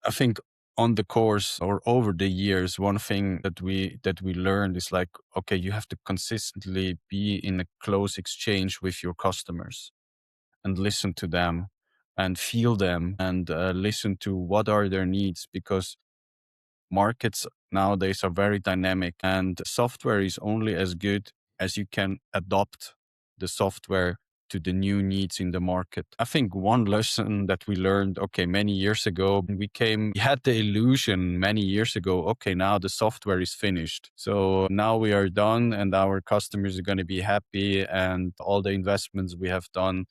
I think on the course or over the years, one thing that we learned is like, okay, you have to consistently be in a close exchange with your customers and listen to them and feel them and listen to what are their needs, because markets nowadays are very dynamic and software is only as good as you can adopt the software to the new needs in the market. I think one lesson that we learned, okay, many years ago, we had the illusion many years ago, okay, now the software is finished. So now we are done and our customers are going to be happy and all the investments we have done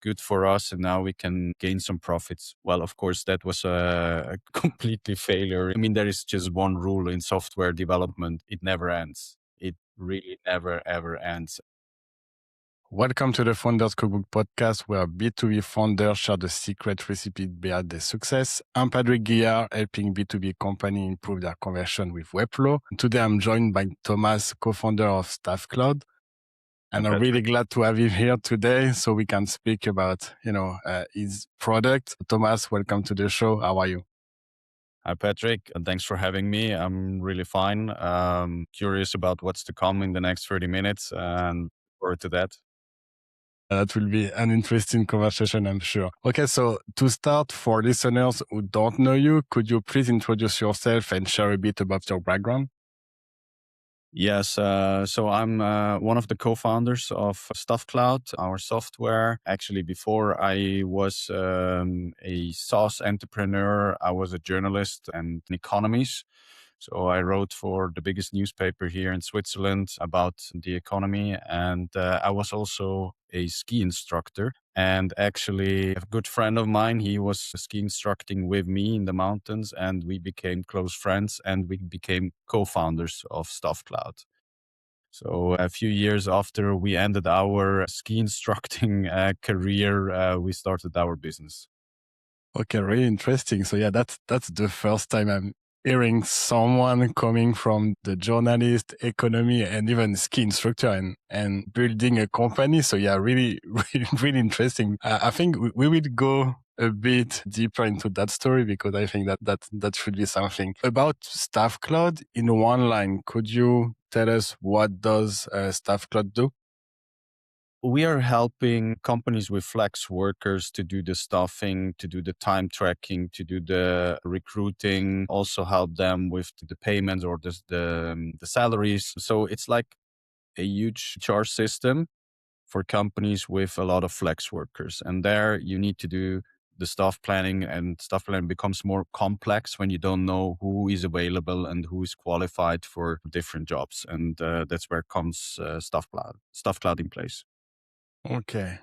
good for us and now we can gain some profits. Well, of course, that was a completely failure. I mean, there is just one rule in software development. It never ends. It really never, ever ends. Welcome to the Founders Cookbook podcast, where B2B founders share the secret recipe behind their success. I'm Patrick Guillard, helping B2B companies improve their conversion with Webflow. Today, I'm joined by Thomas, co-founder of Staffcloud. And I'm really glad to have you here today so we can speak about, his product. Thomas, welcome to the show. How are you? Hi, Patrick, and thanks for having me. I'm really fine. Curious about what's to come in the next 30 minutes and forward to that. That will be an interesting conversation, I'm sure. Okay, so to start, for listeners who don't know you, could you please introduce yourself and share a bit about your background? Yes, so I'm one of the co-founders of Staffcloud, our software. Actually, before I was a SaaS entrepreneur, I was a journalist and an economist. So I wrote for the biggest newspaper here in Switzerland about the economy. And I was also a ski instructor. And actually, a good friend of mine, he was ski instructing with me in the mountains, and we became close friends and we became co-founders of Staffcloud. So a few years after we ended our ski instructing career, we started our business. Okay, really interesting. So yeah, that's the first time I'm hearing someone coming from the journalist, economy, and even ski instructor and building a company. So yeah, really, really interesting. I think we will go a bit deeper into that story because I think that should be something. About Staffcloud, in one line, could you tell us what does Staffcloud do? We are helping companies with flex workers to do the staffing, to do the time tracking, to do the recruiting, also help them with the payments or the salaries. So it's like a huge HR system for companies with a lot of flex workers. And there you need to do the staff planning, and staff planning becomes more complex when you don't know who is available and who is qualified for different jobs. And that's where comes Staffcloud in place. Okay.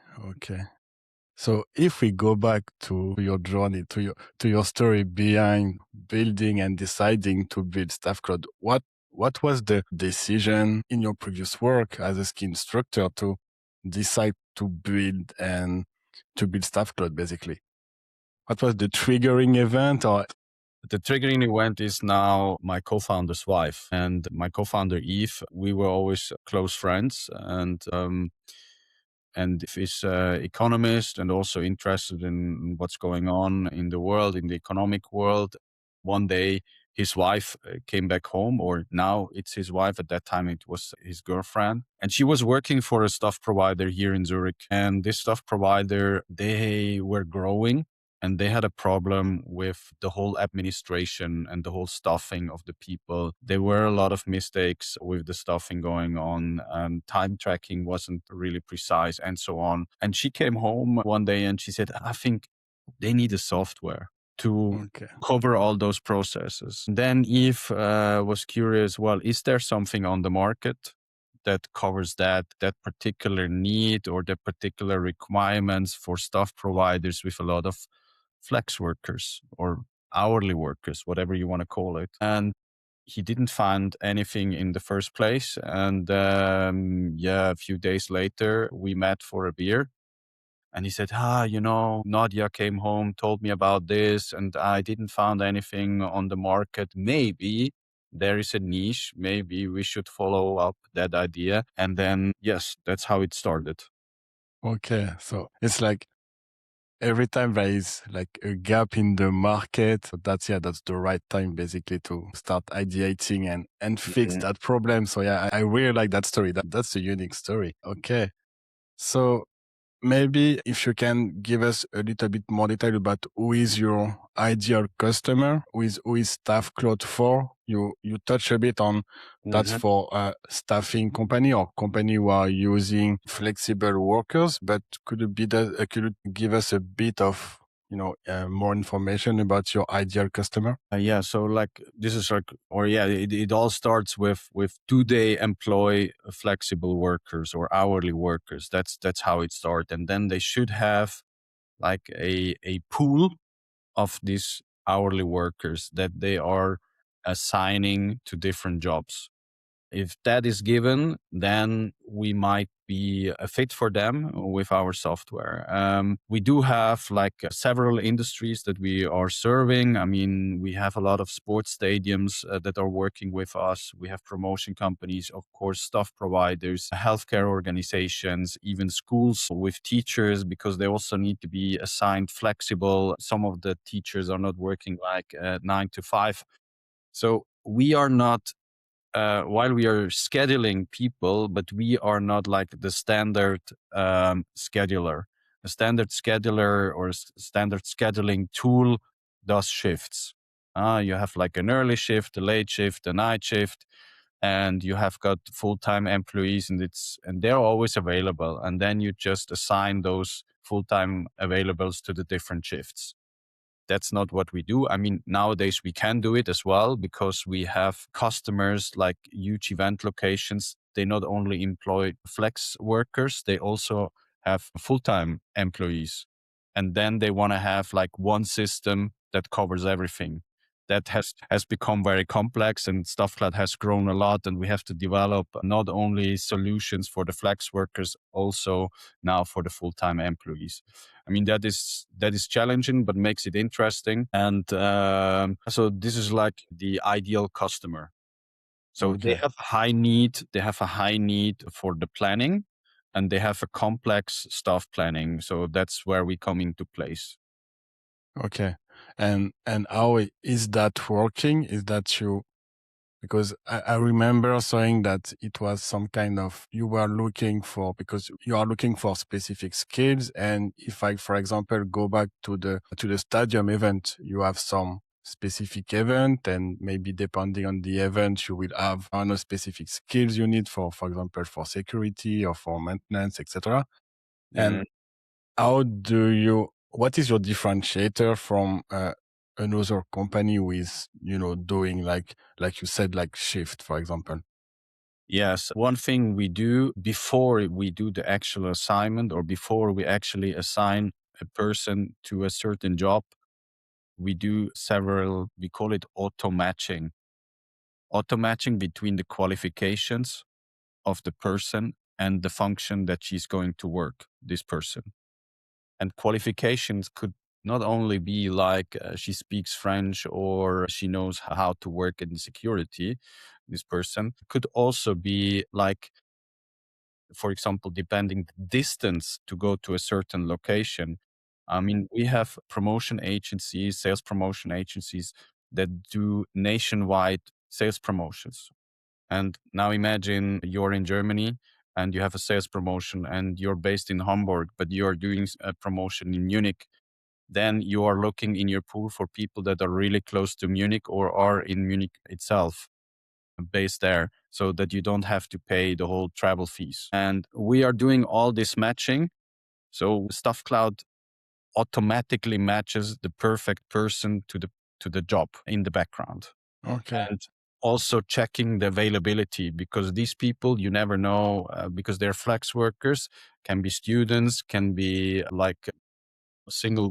So if we go back to your journey, to your story behind building and deciding to build Staffcloud, what was the decision in your previous work as a ski instructor to decide to build Staffcloud basically? What was the triggering event or The triggering event is now my co-founder's wife and my co-founder Eve. We were always close friends, and he's an economist and also interested in what's going on in the world, in the economic world. One day, his wife came back home, or now it's his wife. At that time, it was his girlfriend. And she was working for a staff provider here in Zurich. And this staff provider, they were growing and they had a problem with the whole administration and the whole staffing of the people. There were a lot of mistakes with the staffing going on, and time tracking wasn't really precise and so on. And she came home one day and she said, I think they need a software to okay? cover all those processes. Then Eve was curious, well, is there something on the market that covers that particular need or that particular requirements for staff providers with a lot of flex workers or hourly workers, whatever you want to call it. And he didn't find anything in the first place. And a few days later, we met for a beer. And he said, Nadia came home, told me about this, and I didn't find anything on the market. Maybe there is a niche. Maybe we should follow up that idea. And then, yes, that's how it started. Okay, so it's like every time there is like a gap in the market, so that's the right time basically to start ideating and fix Mhm. that problem. So yeah, I really like that story. That's a unique story. Okay. So maybe if you can give us a little bit more detail about who is your ideal customer, who is Staffcloud for? You touch a bit on that's Mhm. for a staffing company or company who are using flexible workers, but could you give us a bit of more information about your ideal customer? Yeah, so like this is like, or yeah, it all starts with do they employ flexible workers or hourly workers? That's how it starts, and then they should have like a pool of these hourly workers that they are assigning to different jobs. If that is given, then we might be a fit for them with our software. We do have like several industries that we are serving. I mean, we have a lot of sports stadiums that are working with us. We have promotion companies, of course, staff providers, healthcare organizations, even schools with teachers, because they also need to be assigned flexible. Some of the teachers are not working like 9 to 5. So we are not while we are scheduling people, but we are not like the standard scheduler. A standard scheduler or standard scheduling tool does shifts. You have like an early shift, a late shift, a night shift, and you have got full-time employees, and they're always available. And then you just assign those full-time availables to the different shifts. That's not what we do. I mean, nowadays we can do it as well because we have customers like huge event locations. They not only employ flex workers, they also have full-time employees. And then they want to have like one system that covers everything. That has become very complex, and Staffcloud has grown a lot, and we have to develop not only solutions for the flex workers, also now for the full-time employees. I mean, that is challenging, but makes it interesting. And so this is like the ideal customer. So they Okay. have high need. They have a high need for the planning, and they have a complex staff planning. So that's where we come into place. Okay. And how is that working? Is that you because I remember saying that it was some kind of you were looking for because you are looking for specific skills. And if I, for example, go back to the stadium event, you have some specific event, and maybe depending on the event, you will have other specific skills you need for example, for security or for maintenance, etc. And what is your differentiator from another company who is, doing like you said, like shift, for example? Yes. One thing we do before we do the actual assignment or before we actually assign a person to a certain job, we do several, we call it auto matching between the qualifications of the person and the function that she's going to work, this person. And qualifications could not only be like she speaks French or she knows how to work in security, this person could also be like, for example, depending the distance to go to a certain location. I mean, we have promotion agencies, sales promotion agencies that do nationwide sales promotions. And now imagine you're in Germany and you have a sales promotion and you're based in Hamburg, but you're doing a promotion in Munich. Then you are looking in your pool for people that are really close to Munich or are in Munich itself, based there, so that you don't have to pay the whole travel fees. And we are doing all this matching. So Staffcloud automatically matches the perfect person to the job in the background. Okay. And also checking the availability, because these people you never know, because they're flex workers, can be students, can be like single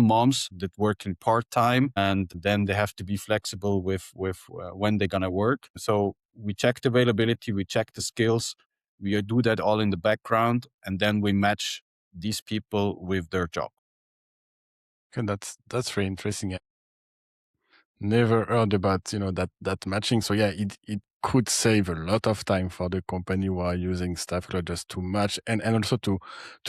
moms that work in part time, and then they have to be flexible with when they're gonna work. So we check the availability, we check the skills, we do that all in the background, and then we match these people with their job. Okay, that's very interesting. Never heard about that matching. So yeah, it could save a lot of time for the company who are using Staffcloud just too much, and also to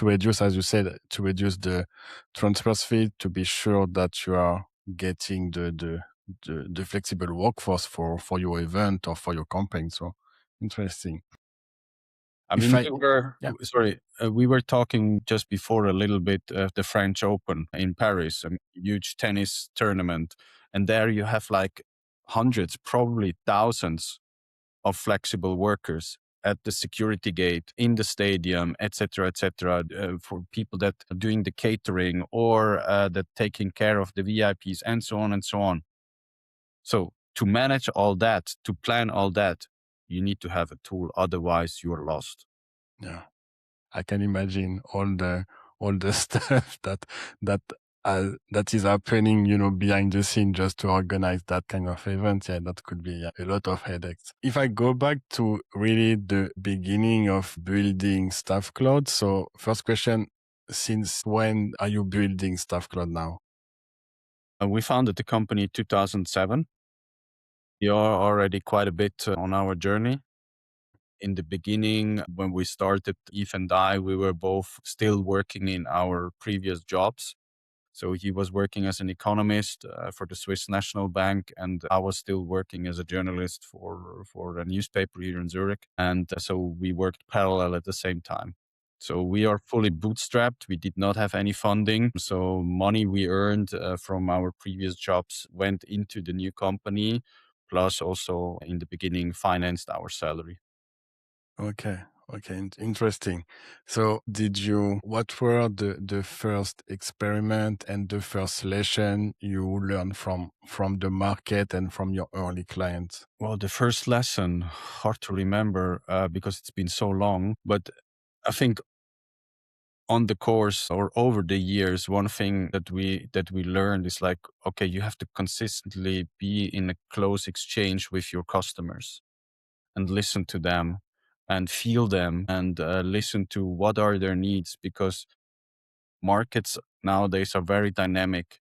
reduce, as you said, to reduce the transfer fee, to be sure that you are getting the flexible workforce for your event or for your campaign. So interesting. I If mean, I Yeah. we were talking just before a little bit of the French Open in Paris, a huge tennis tournament. And there you have like hundreds, probably thousands of flexible workers at the security gate, in the stadium, etc., for people that are doing the catering or that taking care of the VIPs and so on and so on. So to manage all that, to plan all that, you need to have a tool. Otherwise, you are lost. Yeah, I can imagine all the stuff that that is happening, behind the scene just to organize that kind of event. Yeah, that could be a lot of headaches. If I go back to really the beginning of building Staffcloud, so first question, since when are you building Staffcloud now? We founded the company 2007. We are already quite a bit on our journey. In the beginning, when we started, Eve and I, we were both still working in our previous jobs. So he was working as an economist for the Swiss National Bank, and I was still working as a journalist for a newspaper here in Zurich. And so we worked parallel at the same time. So we are fully bootstrapped. We did not have any funding. So money we earned from our previous jobs went into the new company, plus also in the beginning financed our salary. Okay. Okay. Interesting. So what were the first experiment and the first lesson you learned from the market and from your early clients? Well, the first lesson, hard to remember because it's been so long, but I think on the course or over the years, one thing that we learned is like, okay, you have to consistently be in a close exchange with your customers and listen to them and feel them and listen to what are their needs, because markets nowadays are very dynamic,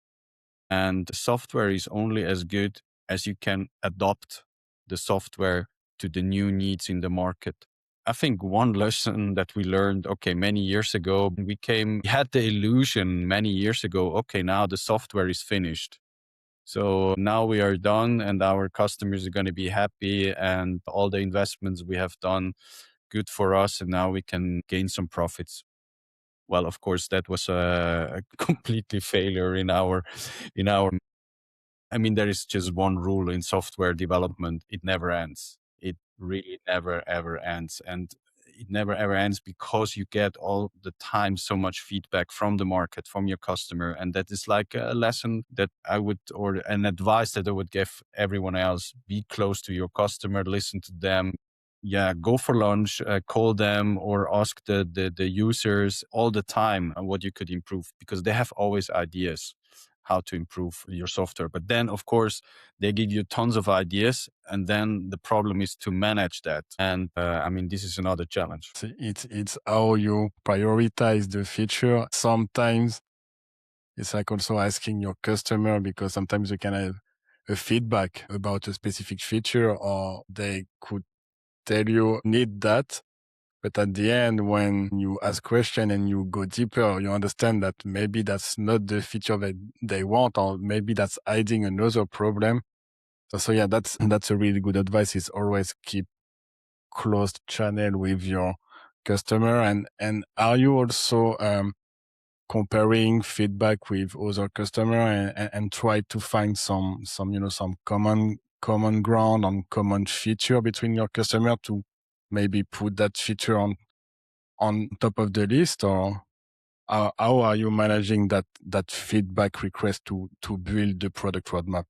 and software is only as good as you can adopt the software to the new needs in the market. I think one lesson that we learned, okay, many years ago, we had the illusion many years ago, okay, now the software is finished. So now we are done and our customers are going to be happy and all the investments we have done good for us. And now we can gain some profits. Well, of course, that was a completely failure in our I mean, there is just one rule in software development. It never ends. It really never, ever ends. And it never, ever ends because you get all the time so much feedback from the market, from your customer. And that is like a lesson that or an advice that I would give everyone else. Be close to your customer, listen to them. Yeah, go for lunch, call them or ask the users all the time what you could improve, because they have always ideas how to improve your software. But then, of course, they give you tons of ideas, and then the problem is to manage that. And I mean, this is another challenge. It's how you prioritize the feature. Sometimes it's like also asking your customer, because sometimes you can have a feedback about a specific feature, or they could tell you need that. But at the end, when you ask question and you go deeper, you understand that maybe that's not the feature that they want, or maybe that's hiding another problem. So yeah, that's a really good advice, is always keep closed channel with your customer. And are you also comparing feedback with other customer, and try to find some common ground on common feature between your customer, to maybe put that feature on top of the list? Or how are you managing that feedback request to build the product roadmap?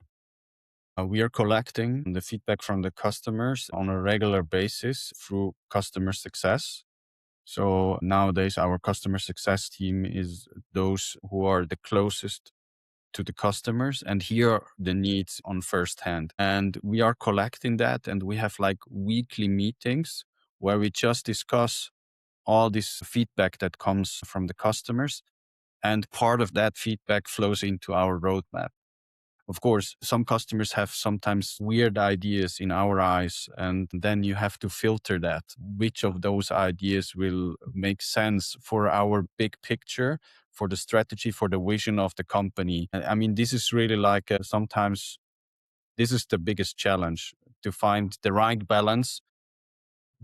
We are collecting the feedback from the customers on a regular basis through customer success. So nowadays, our customer success team is those who are the closest to the customers and hear the needs on first hand. And we are collecting that, and we have like weekly meetings where we just discuss all this feedback that comes from the customers. And part of that feedback flows into our roadmap. Of course, some customers have sometimes weird ideas in our eyes, and then you have to filter that. Which of those ideas will make sense for our big picture, for the strategy, for the vision of the company? I mean, this is really like sometimes this is the biggest challenge, to find the right balance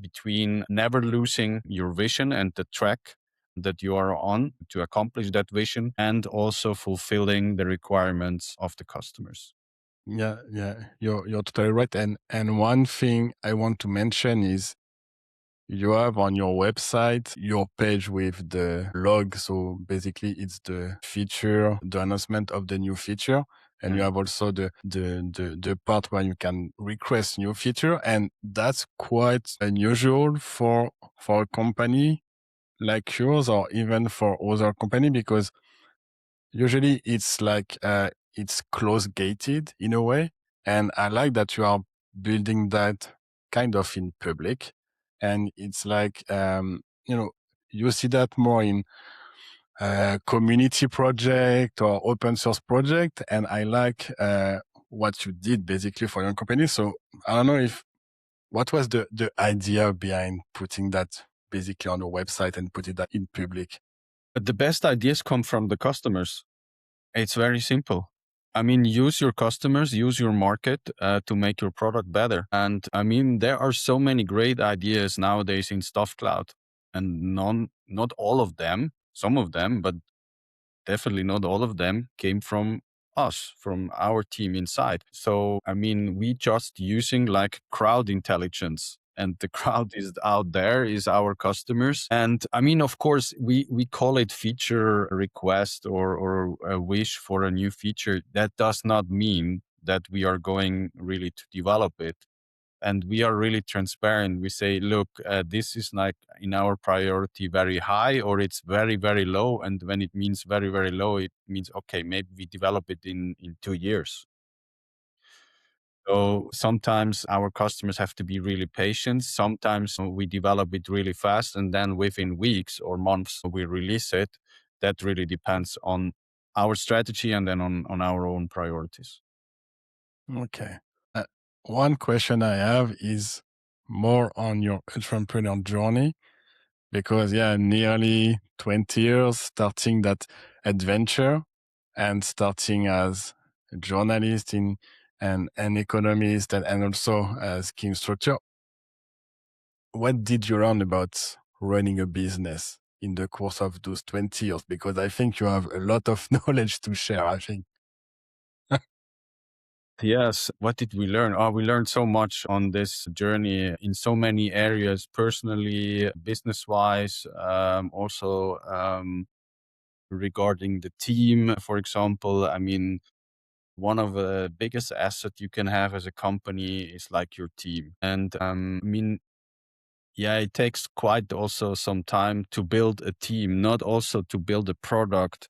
between never losing your vision and the track that you are on to accomplish that vision, and also fulfilling the requirements of the customers. Yeah, yeah, you're totally right. And one thing I want to mention is you have on your website your page with the log. So basically, it's the feature, the announcement of the new feature, and you Yeah. have also the part where you can request new feature, and that's quite unusual for a company like yours, or even for other company, because usually it's like it's close gated in a way. And I like that you are building that kind of in public. And it's like you see that more in community project or open source project. And I like what you did basically for your company. So I don't know if what was the idea behind putting that basically on the website and putting that in public? But the best ideas come from the customers. It's very simple. I mean, use your customers, use your market to make your product better. And I mean, there are so many great ideas nowadays in Staffcloud, and not all of them, some of them, but definitely not all of them came from us, from our team inside. So, I mean, we just using like crowd intelligence, and the crowd is out there, is our customers. And I mean, of course, we call it feature request, or a wish for a new feature. That does not mean that we are going really to develop it, and we are really transparent. We say, look, this is like in our priority very high, or it's very, very low. And when it means very, very low, it means, okay, maybe we develop it in 2 years. So sometimes our customers have to be really patient. Sometimes we develop it really fast, and then within weeks or months we release it. That really depends on our strategy, and then on our own priorities. Okay. Uh, One question I have is more on your entrepreneur journey, because, yeah, nearly 20 years starting that adventure and starting as a journalist in and an economist, and also as key instructor. What did you learn about running a business in the course of those 20 years? Because I think you have a lot of knowledge to share, I think. Yes. What did we learn? Oh, we learned so much on this journey in so many areas, personally, business wise, also regarding the team, for example. I mean, one of the biggest assets you can have as a company is like your team. And I mean, yeah, it takes quite also some time to build a team, not also to build a product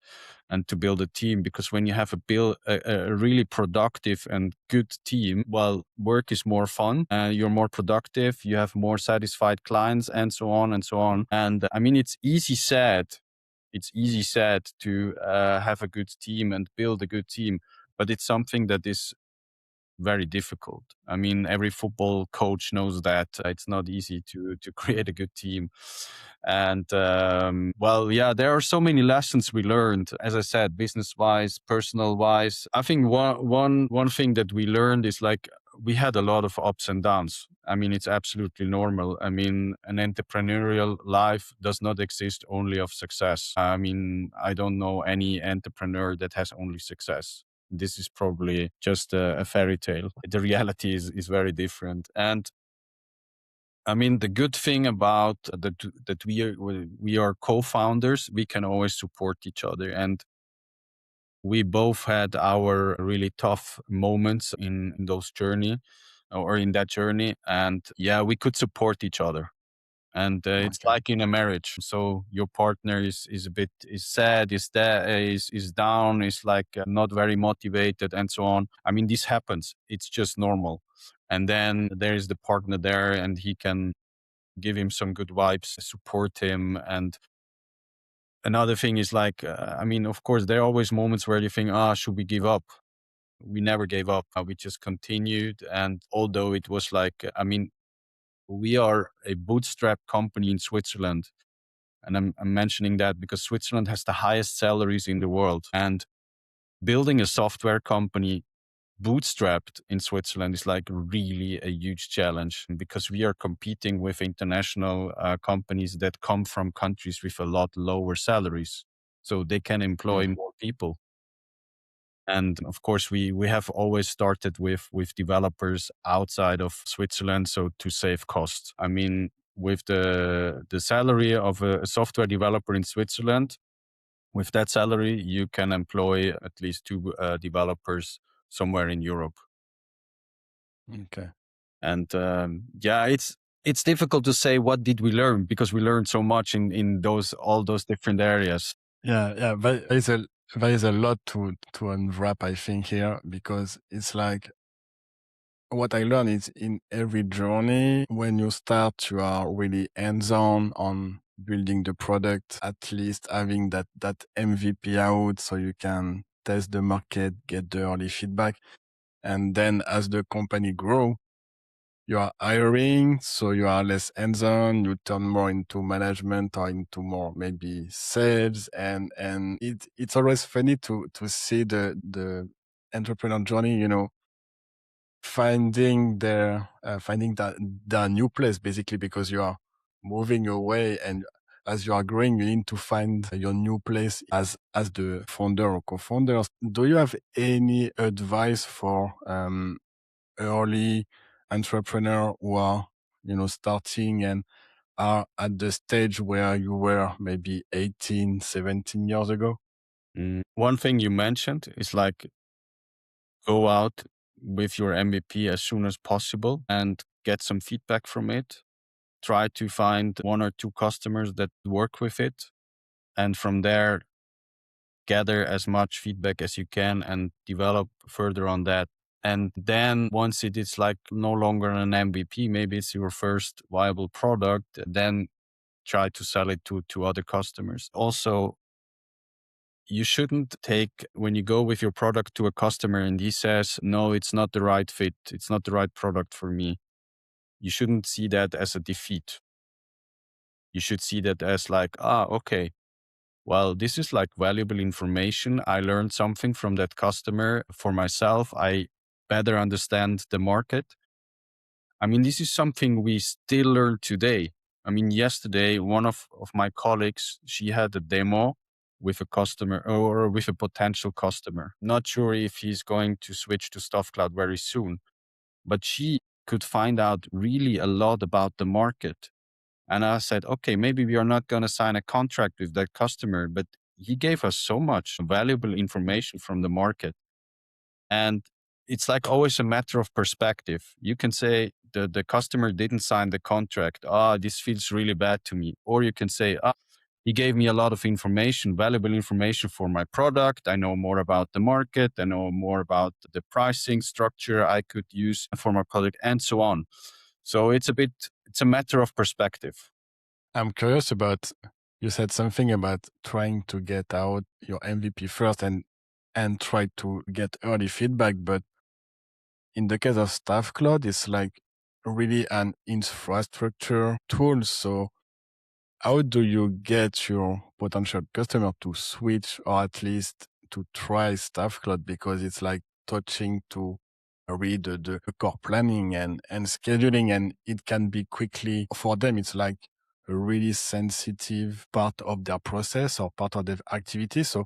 and to build a team. Because when you have a really productive and good team, well, work is more fun, you're more productive, you have more satisfied clients, and so on and so on. And I mean, it's easy said to have a good team and build a good team, but it's something that is very difficult. I mean, every football coach knows that it's not easy to create a good team. And well, yeah, there are so many lessons we learned. As I said, business wise, personal wise. I think one thing that we learned is like we had a lot of ups and downs. I mean, it's absolutely normal. I mean, an entrepreneurial life does not exist only of success. I mean, I don't know any entrepreneur that has only success. This is probably just a fairy tale. The reality is very different. And I mean, the good thing about that we are co-founders, we can always support each other. And we both had our really tough moments in those journey, or in that journey. And yeah, we could support each other. And it's Okay. like in a marriage. So your partner is a bit is sad, is down, is like not very motivated, and so on. I mean, this happens. It's just normal. And then there is the partner there, and he can give him some good vibes, support him. And another thing is like, I mean, of course, there are always moments where you think, should we give up? we never gave up. We just continued. And although it was like, I mean, we are a bootstrap company in Switzerland. And I'm mentioning that because Switzerland has the highest salaries in the world. And building a software company bootstrapped in Switzerland is like really a huge challenge because we are competing with international companies that come from countries with a lot lower salaries. So they can employ Mm. more people. And of course, we have always started with developers outside of Switzerland, so to save costs. I mean, with the salary of a software developer in Switzerland, with that salary, you can employ at least two developers somewhere in Europe. Okay. And yeah, it's difficult to say what did we learn because we learned so much in those all those different areas. Yeah, yeah. There is a lot to unwrap, I think, here, because it's like what I learned is in every journey, when you start, you are really hands-on on building the product, at least having that MVP out so you can test the market, get the early feedback. And then as the company grow, you are hiring, so you are less hands-on, you turn more into management or into more maybe sales. And it's always funny to see the entrepreneur journey, finding that new place, basically, because you are moving away, and as you are growing you need to find your new place as the founder or co-founders. Do you have any advice for early entrepreneur who are starting and are at the stage where you were maybe 18, 17 years ago? One thing you mentioned is like go out with your MVP as soon as possible and get some feedback from it. Try to find one or two customers that work with it. And from there, gather as much feedback as you can and develop further on that. And then once it is like no longer an MVP, maybe it's your first viable product, then try to sell it to other customers. Also, you shouldn't take when you go with your product to a customer and he says, no, it's not the right fit. It's not the right product for me. You shouldn't see that as a defeat. You should see that as like, okay, well, this is like valuable information. I learned something from that customer for myself. I better understand the market. I mean, this is something we still learn today. I mean, yesterday, one of my colleagues, she had a demo with a customer or with a potential customer. Not sure if he's going to switch to Staffcloud very soon, but she could find out really a lot about the market. And I said, okay, maybe we are not going to sign a contract with that customer, but he gave us so much valuable information from the market. And it's like always a matter of perspective. You can say the customer didn't sign the contract. This feels really bad to me. Or you can say, he gave me a lot of information, valuable information for my product. I know more about the market. I know more about the pricing structure I could use for my product and so on. So it's a matter of perspective. I'm curious about, you said something about trying to get out your MVP first and try to get early feedback, but in the case of Staffcloud, it's like really an infrastructure tool. So how do you get your potential customer to switch or at least to try Staffcloud? Because it's like touching to read the core planning and scheduling, and it can be quickly for them. It's like a really sensitive part of their process or part of their activity. So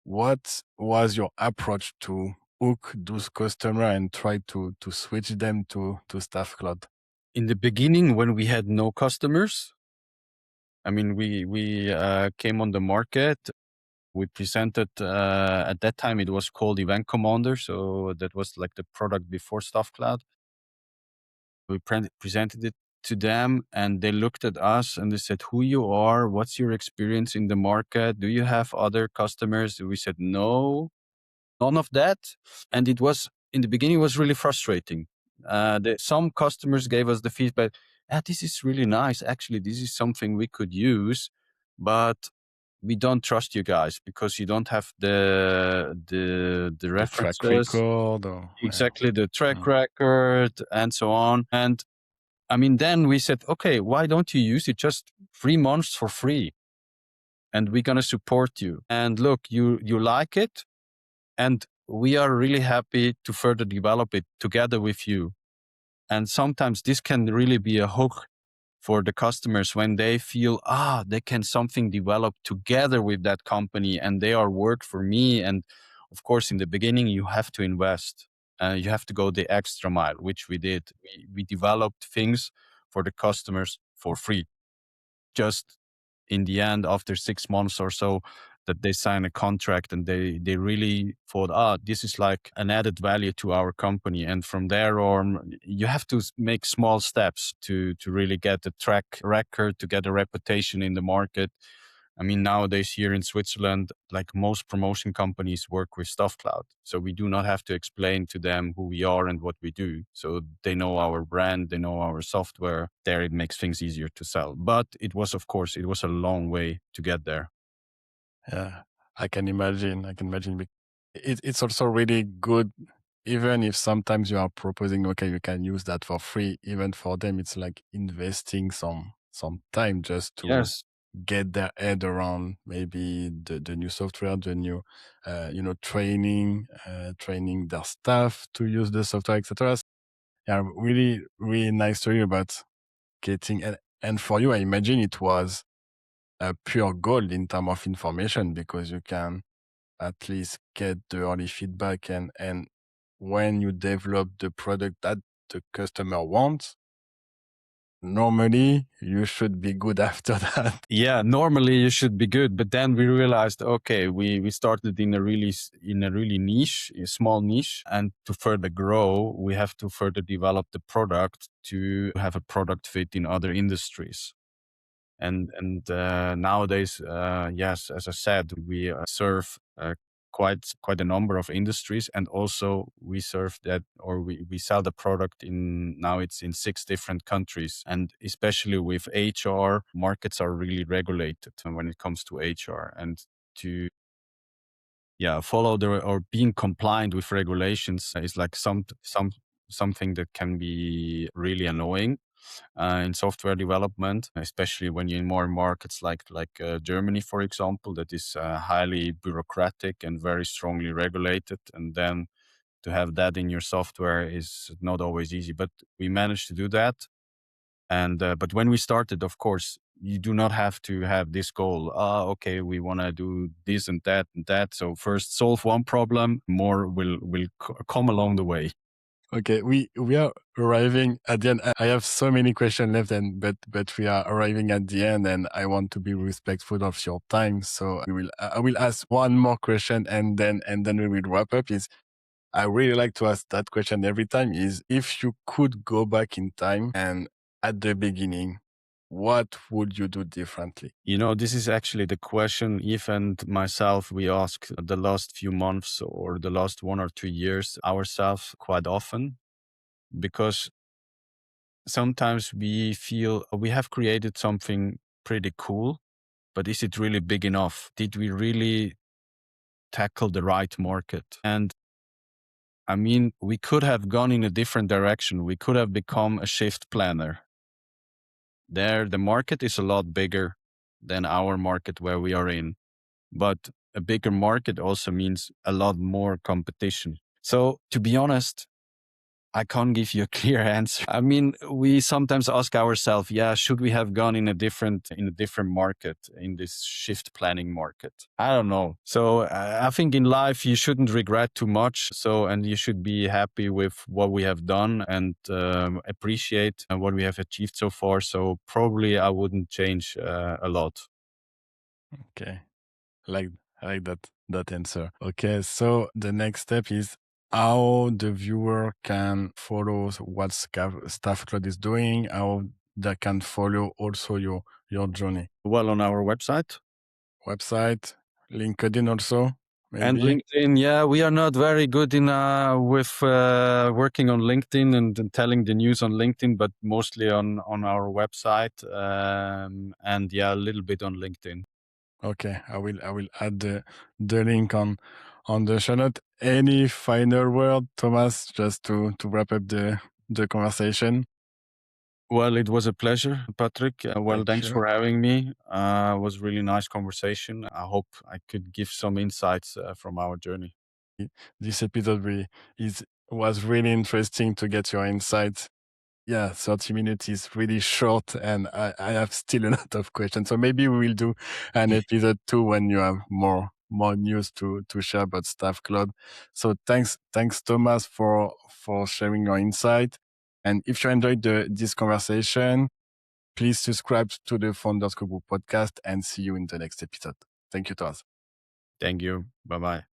what was your approach to hook those customers and try to switch them to Staffcloud? In the beginning, when we had no customers, I mean, we came on the market. We presented at that time it was called Event Commander, so that was like the product before Staffcloud. We presented it to them, and they looked at us and they said, "Who you are? What's your experience in the market? Do you have other customers?" We said, "No, none of that." And it was in the beginning, it was really frustrating. Some customers gave us the feedback, "This is really nice. Actually, this is something we could use, but we don't trust you guys because you don't have the The track references, record or yeah. exactly the track Mm. record and so on. And I mean, then we said, okay, why don't you use it just 3 months for free? And we're going to support you. And look, you like it. And we are really happy to further develop it together with you. And sometimes this can really be a hook for the customers when they feel, they can something develop together with that company and they are work for me. And of course, in the beginning, you have to invest. You have to go the extra mile, which we did. We developed things for the customers for free. Just in the end, after 6 months or so, that they sign a contract and they really thought, this is like an added value to our company. And from there on, you have to make small steps to really get the track record, to get a reputation in the market. I mean, nowadays here in Switzerland, like most promotion companies work with Staffcloud. So we do not have to explain to them who we are and what we do. So they know our brand, they know our software. There it makes things easier to sell. But it was, of course, it was a long way to get there. Yeah, I can imagine. It's also really good, even if sometimes you are proposing, okay, you can use that for free. Even for them, it's like investing some time just to Yes. get their head around maybe the new software, the new, training their staff to use the software, etc. Yeah, really, really nice to hear about getting and for you, I imagine it was a pure gold in terms of information because you can at least get the early feedback and when you develop the product that the customer wants, normally you should be good after that. Yeah, normally you should be good, but then we realized, okay, we started in a really niche, a small niche, and to further grow, we have to further develop the product to have a product fit in other industries. And nowadays, yes, as I said, we serve quite a number of industries, and also we serve that, or we sell the product in, now it's in 6 different countries. And especially with HR, markets are really regulated when it comes to HR, and to follow the, or being compliant with regulations is like something that can be really annoying in software development, especially when you're in more markets like Germany, for example, that is highly bureaucratic and very strongly regulated. And then to have that in your software is not always easy, but we managed to do that. And but when we started, of course, you do not have to have this goal. Okay, we want to do this and that and that. So first, solve one problem. More will come along the way. Okay, we are arriving at the end. I have so many questions left, but we are arriving at the end, and I want to be respectful of your time. So I will ask one more question, and then we will wrap up. Is I really like to ask that question every time, is if you could go back in time and at the beginning, what would you do differently? This is actually the question Eve and myself, we ask the last few months or the last 1 or 2 years ourselves quite often, because sometimes we feel we have created something pretty cool, but is it really big enough? Did we really tackle the right market? And I mean, we could have gone in a different direction. We could have become a shift planner. There, the market is a lot bigger than our market where we are in. But a bigger market also means a lot more competition. So to be honest, I can't give you a clear answer. I mean, we sometimes ask ourselves, should we have gone in a different market, in this shift planning market? I don't know. So I think in life you shouldn't regret too much. And you should be happy with what we have done and appreciate what we have achieved so far. So probably I wouldn't change a lot. Okay. Like I like that answer. Okay, so the next step is how the viewer can follow what Staffcloud is doing, how they can follow also your journey. Well, on our website. Website, LinkedIn also, And maybe. LinkedIn, we are not very good in with working on LinkedIn and telling the news on LinkedIn, but mostly on our website, and a little bit on LinkedIn. Okay, I will add the link on the show note. Any final word, Thomas, just to wrap up the conversation? Well, it was a pleasure, Patrick. Well, Thank thanks you. for having me. It was really nice conversation. I hope I could give some insights from our journey. This episode was really interesting to get your insights. Yeah, 30 minutes is really short, and I have still a lot of questions. So maybe we will do an episode 2 when you have more news to share about Staffcloud. So thanks Thomas for sharing your insight. And if you enjoyed this conversation, please subscribe to the Founders Group podcast and see you in the next episode. Thank you, Thomas. Thank you. Bye bye.